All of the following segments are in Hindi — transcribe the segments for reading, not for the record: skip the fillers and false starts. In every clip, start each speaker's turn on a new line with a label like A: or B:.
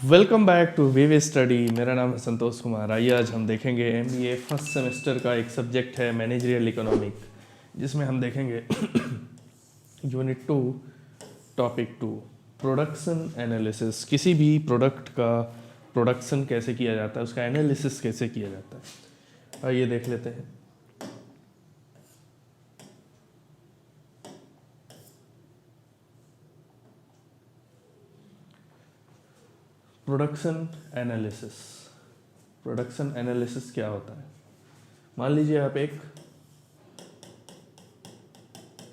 A: Welcome back to Vivey study. मेरा नाम है संतोष कुमार। आइए आज हम देखेंगे एमबीए फर्स्ट सेमेस्टर का एक सब्जेक्ट है मैनेजरियल इकोनॉमिक, जिसमें हम देखेंगे यूनिट 2 टॉपिक 2 प्रोडक्शन एनालिसिस। किसी भी प्रोडक्ट का प्रोडक्शन कैसे किया जाता है, उसका एनालिसिस कैसे किया जाता है, आइए देख लेते हैं। Production analysis. प्रोडक्शन एनालिसिस क्या होता है? मान लीजिए आप एक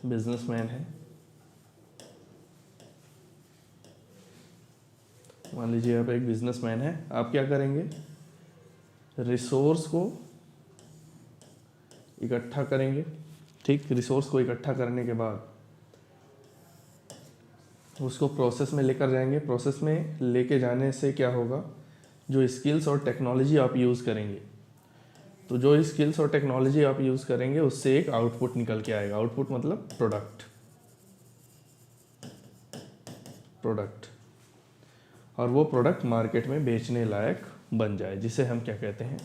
A: बिजनेसमैन हैं। मान लीजिए आप एक बिजनेसमैन हैं। आप क्या करेंगे? रिसोर्स को इकट्ठा करेंगे। ठीक, रिसोर्स को इकट्ठा करने के बाद उसको प्रोसेस में लेकर जाएंगे। प्रोसेस में लेके जाने से क्या होगा, जो स्किल्स और टेक्नोलॉजी आप यूज़ करेंगे, तो जो स्किल्स और टेक्नोलॉजी आप यूज़ करेंगे उससे एक आउटपुट निकल के आएगा। आउटपुट मतलब प्रोडक्ट, और वो प्रोडक्ट मार्केट में बेचने लायक बन जाए, जिसे हम क्या कहते हैं?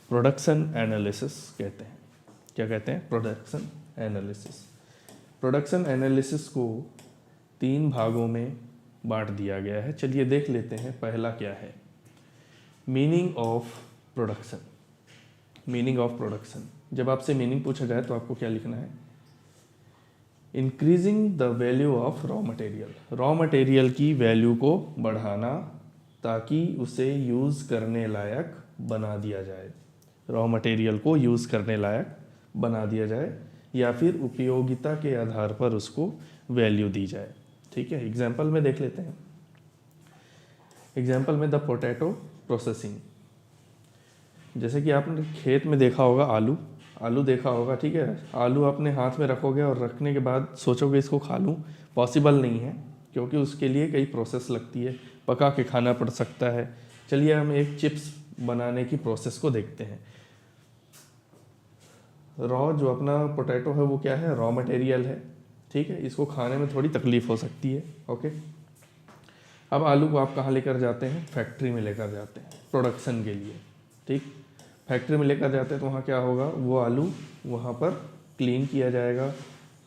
A: प्रोडक्शन एनालिसिस कहते हैं। क्या कहते हैं? Production analysis. प्रोडक्शन एनालिसिस को 3 भागों में बांट दिया गया है। चलिए देख लेते हैं। पहला क्या है? Meaning of production. Meaning of production, जब आपसे मीनिंग पूछा जाए तो आपको क्या लिखना है? Increasing the value of raw material. Raw material की वैल्यू को बढ़ाना ताकि उसे यूज़ करने लायक बना दिया जाए। रॉ मटेरियल को यूज़ करने लायक बना दिया जाए, या फिर उपयोगिता के आधार पर उसको वैल्यू दी जाए। ठीक है, एग्जाम्पल में देख लेते हैं। एग्जाम्पल में द पोटैटो प्रोसेसिंग। जैसे कि आपने खेत में देखा होगा आलू देखा होगा। ठीक है, आलू अपने हाथ में रखोगे और रखने के बाद सोचोगे इसको खा लूँ, पॉसिबल नहीं है, क्योंकि उसके लिए कई प्रोसेस लगती है, पका के खाना पड़ सकता है। चलिए हम एक चिप्स बनाने की प्रोसेस को देखते हैं। रॉ जो अपना पोटैटो है वो क्या है? रॉ मटेरियल है। ठीक है, इसको खाने में थोड़ी तकलीफ हो सकती है। ओके, अब आलू को आप कहाँ लेकर जाते हैं? फैक्ट्री में लेकर जाते हैं प्रोडक्शन के लिए। ठीक, फैक्ट्री में लेकर जाते हैं तो वहाँ क्या होगा? वो आलू वहाँ पर क्लीन किया जाएगा,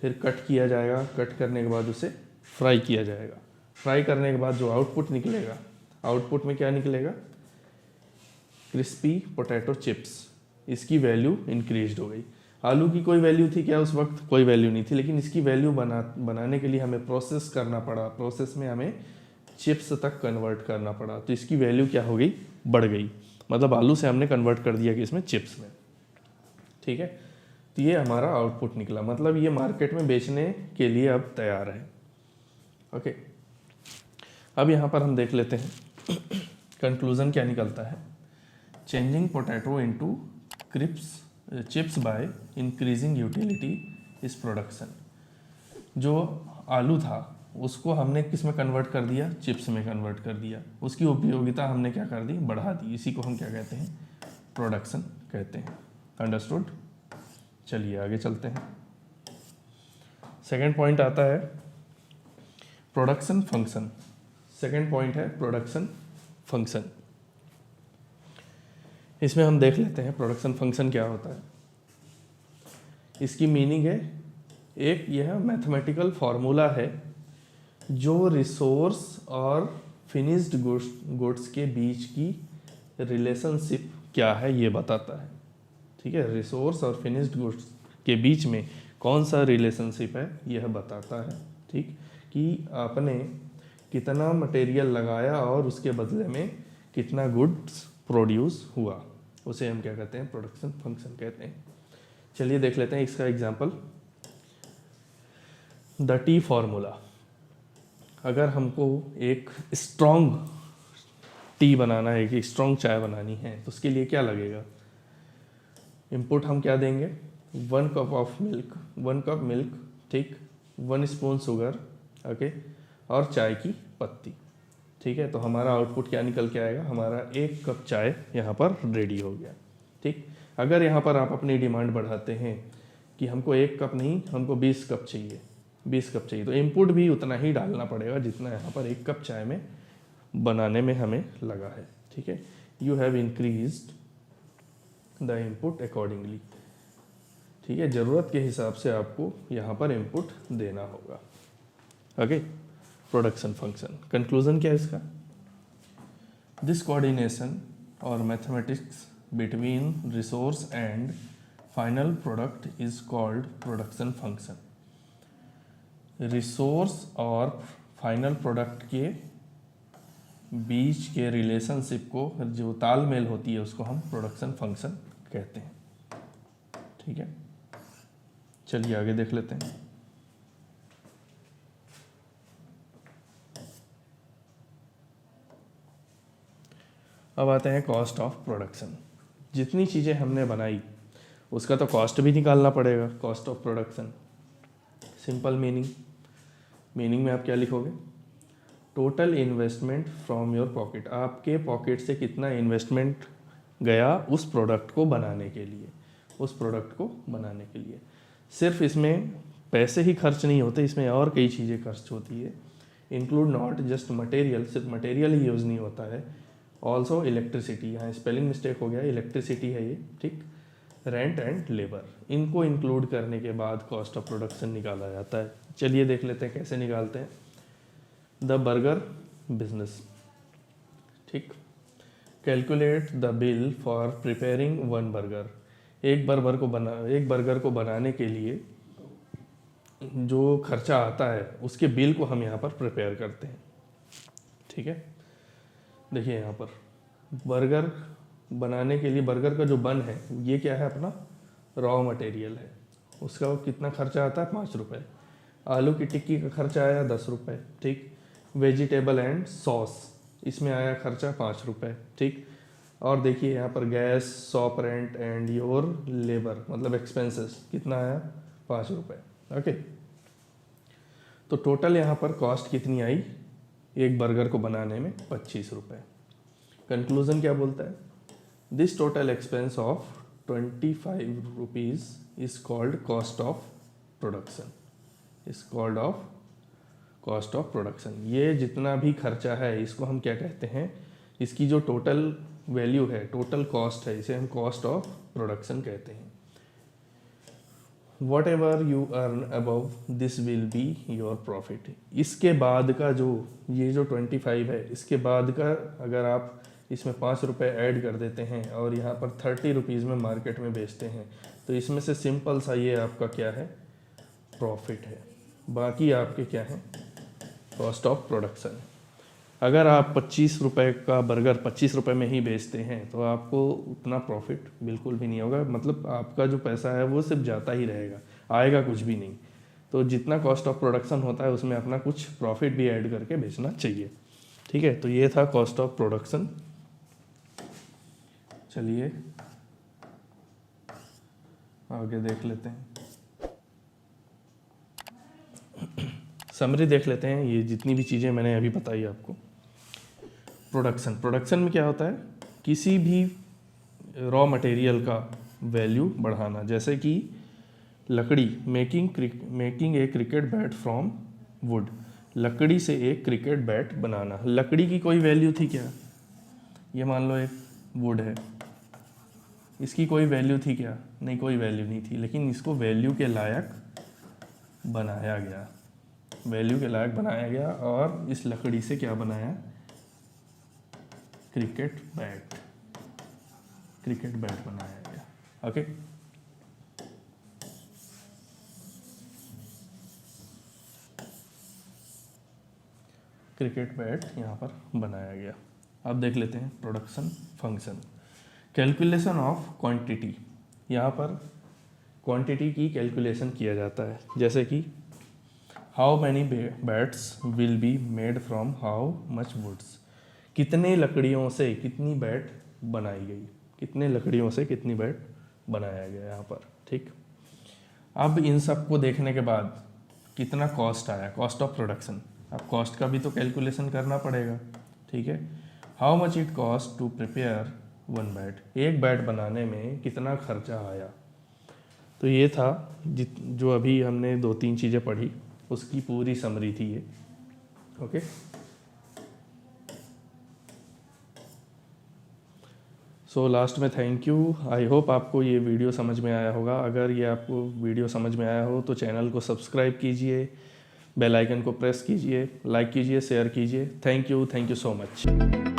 A: फिर कट किया जाएगा। कट करने के बाद उसे फ्राई किया जाएगा। फ्राई करने के बाद जो आउटपुट निकलेगा, आउटपुट में क्या निकलेगा? Crispy potato chips. इसकी वैल्यू इंक्रीज हो गई। आलू की कोई वैल्यू थी क्या? उस वक्त कोई वैल्यू नहीं थी, लेकिन इसकी वैल्यू बनाने के लिए हमें प्रोसेस करना पड़ा। प्रोसेस में हमें चिप्स तक कन्वर्ट करना पड़ा, तो इसकी वैल्यू क्या हो गई? बढ़ गई। मतलब आलू से हमने कन्वर्ट कर दिया कि इसमें चिप्स में। ठीक है, तो ये हमारा आउटपुट निकला। मतलब ये मार्केट में बेचने के लिए अब तैयार है। ओके, अब यहाँ पर हम देख लेते हैं कंक्लूजन क्या निकलता है। Changing potato into chips by increasing utility इस प्रोडक्शन। जो आलू था उसको हमने किस में कन्वर्ट कर दिया? चिप्स में कन्वर्ट कर दिया। उसकी उपयोगिता हमने क्या कर दी? बढ़ा दी। इसी को हम क्या कहते हैं? प्रोडक्शन कहते हैं। अंडरस्टूड? चलिए आगे चलते हैं। सेकेंड पॉइंट आता है प्रोडक्शन फंक्शन। सेकेंड पॉइंट है प्रोडक्शन फंक्शन। इसमें हम देख लेते हैं प्रोडक्शन फंक्शन क्या होता है। इसकी मीनिंग है, एक यह मैथमेटिकल फॉर्मूला है जो रिसोर्स और फिनिश्ड गुड्स के बीच की रिलेशनशिप क्या है ये बताता है। ठीक है, रिसोर्स और फिनिश्ड गुड्स के बीच में कौन सा रिलेशनशिप है यह बताता है। ठीक, कि आपने कितना मटेरियल लगाया और उसके बदले में कितना गुड्स प्रोड्यूस हुआ, उसे हम क्या कहते हैं? प्रोडक्शन फंक्शन कहते हैं। चलिए देख लेते हैं इसका एग्जांपल। The T formula. अगर हमको एक स्ट्रॉन्ग टी बनाना है, एक स्ट्रॉन्ग चाय बनानी है, तो उसके लिए क्या लगेगा? इनपुट हम क्या देंगे? 1 cup of milk, 1 cup milk, ठीक, 1 स्पून शुगर, ओके, और चाय की पत्ती। ठीक है, तो हमारा आउटपुट क्या निकल के आएगा? हमारा 1 कप चाय यहाँ पर रेडी हो गया। ठीक, अगर यहाँ पर आप अपनी डिमांड बढ़ाते हैं कि हमको 1 कप नहीं, हमको 20 कप चाहिए, 20 कप चाहिए, तो इनपुट भी उतना ही डालना पड़ेगा जितना यहाँ पर 1 कप चाय में बनाने में हमें लगा है, ठीक है। You have increased the input accordingly, ठीक है, ज़रूरत के हिसाब से आपको यहाँ पर इनपुट देना होगा। Okay, production function. कंक्लूजन क्या है इसका? दिस कोऑर्डिनेशन और mathematics between resource and final product is called production function. Resource और फाइनल प्रोडक्ट के बीच के रिलेशनशिप को, जो तालमेल होती है, उसको हम प्रोडक्शन फंक्शन कहते हैं, ठीक है। चलिए आगे देख लेते हैं। अब आते हैं कॉस्ट ऑफ प्रोडक्शन। जितनी चीज़ें हमने बनाई उसका तो कॉस्ट भी निकालना पड़ेगा, cost of production. Simple meaning में आप क्या लिखोगे? Total investment from your pocket, आपके पॉकेट से कितना इन्वेस्टमेंट गया उस प्रोडक्ट को बनाने के लिए, सिर्फ इसमें पैसे ही खर्च नहीं होते, इसमें और कई चीज़ें खर्च होती है। इंक्लूड नॉट जस्ट मटेरियल, सिर्फ मटेरियल ही यूज़ नहीं होता है, ऑल्सो इलेक्ट्रिसिटी, यहाँ स्पेलिंग मिस्टेक हो गया, इलेक्ट्रिसिटी है ये, ठीक, रेंट एंड लेबर, इनको इंक्लूड करने के बाद कॉस्ट ऑफ प्रोडक्शन निकाला जाता है। चलिए देख लेते हैं कैसे निकालते हैं। द बर्गर बिजनेस, ठीक, calculate the bill for preparing one burger, एक बर्गर को बनाने के लिए जो खर्चा आता है उसके बिल को हम यहाँ पर प्रिपेयर करते हैं, ठीक है। देखिए यहाँ पर बर्गर बनाने के लिए, बर्गर का जो बन है ये क्या है, अपना रॉ मटेरियल है, उसका कितना खर्चा आता है? 5 रुपये। आलू की टिक्की का खर्चा आया 10 रुपये, ठीक। वेजिटेबल एंड सॉस, इसमें आया खर्चा 5 रुपये, ठीक। और देखिए यहाँ पर gas, shop rent and your labour, मतलब एक्सपेंसेस, कितना आया? 5 रुपये। ओके, तो टोटल यहाँ पर कॉस्ट कितनी आई एक बर्गर को बनाने में? 25 रुपये। कंक्लूजन क्या बोलता है? This total expense of 25 rupees is called cost of production, cost of production. ये जितना भी खर्चा है इसको हम क्या कहते हैं? इसकी जो टोटल वैल्यू है, टोटल कॉस्ट है, इसे हम कॉस्ट ऑफ प्रोडक्शन कहते हैं। What ever you earn above this will be your profit. इसके बाद का जो ये जो 25 है, इसके बाद का अगर आप इसमें 5 रुपये ऐड कर देते हैं और यहाँ पर 30 रुपीज़ में मार्केट में बेचते हैं, तो इसमें से सिंपल सा ये आपका क्या है? प्रॉफिट है। बाकी आपके क्या है? Cost of production. अगर आप 25 रुपये का बर्गर 25 रुपये में ही बेचते हैं तो आपको उतना प्रॉफिट बिल्कुल भी नहीं होगा, मतलब आपका जो पैसा है वो सिर्फ जाता ही रहेगा, आएगा कुछ भी नहीं। तो जितना कॉस्ट ऑफ प्रोडक्शन होता है उसमें अपना कुछ प्रॉफिट भी ऐड करके बेचना चाहिए, ठीक है। तो ये था कॉस्ट ऑफ प्रोडक्शन। चलिए आगे देख लेते हैं, समरी देख लेते हैं। ये जितनी भी चीज़ें मैंने अभी बताई आपको। प्रोडक्शन में क्या होता है? किसी भी रॉ मटेरियल का वैल्यू बढ़ाना, जैसे कि लकड़ी, making a cricket bat from would, लकड़ी से एक क्रिकेट बैट बनाना। लकड़ी की कोई वैल्यू थी क्या? ये मान लो एक वुड है, इसकी कोई वैल्यू थी क्या? नहीं, कोई वैल्यू नहीं थी, लेकिन इसको वैल्यू के लायक बनाया गया, और इस लकड़ी से क्या बनाया? क्रिकेट बैट बनाया गया। ओके, क्रिकेट बैट यहाँ पर बनाया गया। अब देख लेते हैं production function. Calculation of quantity, यहाँ पर क्वांटिटी की कैलकुलेशन किया जाता है, जैसे कि how many bats will be made from how much woods, कितने लकड़ियों से कितनी बैट बनाई गई, कितने लकड़ियों से कितनी बैट बनाया गया यहाँ पर, ठीक। अब इन सब को देखने के बाद कितना कॉस्ट आया, कॉस्ट ऑफ प्रोडक्शन। अब कॉस्ट का भी तो कैलकुलेशन करना पड़ेगा, ठीक है। How much it cost to prepare one bat, एक बैट बनाने में कितना खर्चा आया। तो ये था जो अभी हमने 2-3 चीज़ें पढ़ी, उसकी पूरी समरी थी ये। ओके, सो लास्ट में थैंक यू। आई होप आपको ये वीडियो समझ में आया होगा। अगर ये आपको वीडियो समझ में आया हो तो चैनल को सब्सक्राइब कीजिए, बेल आइकन को प्रेस कीजिए, लाइक कीजिए, शेयर कीजिए। Thank you so much.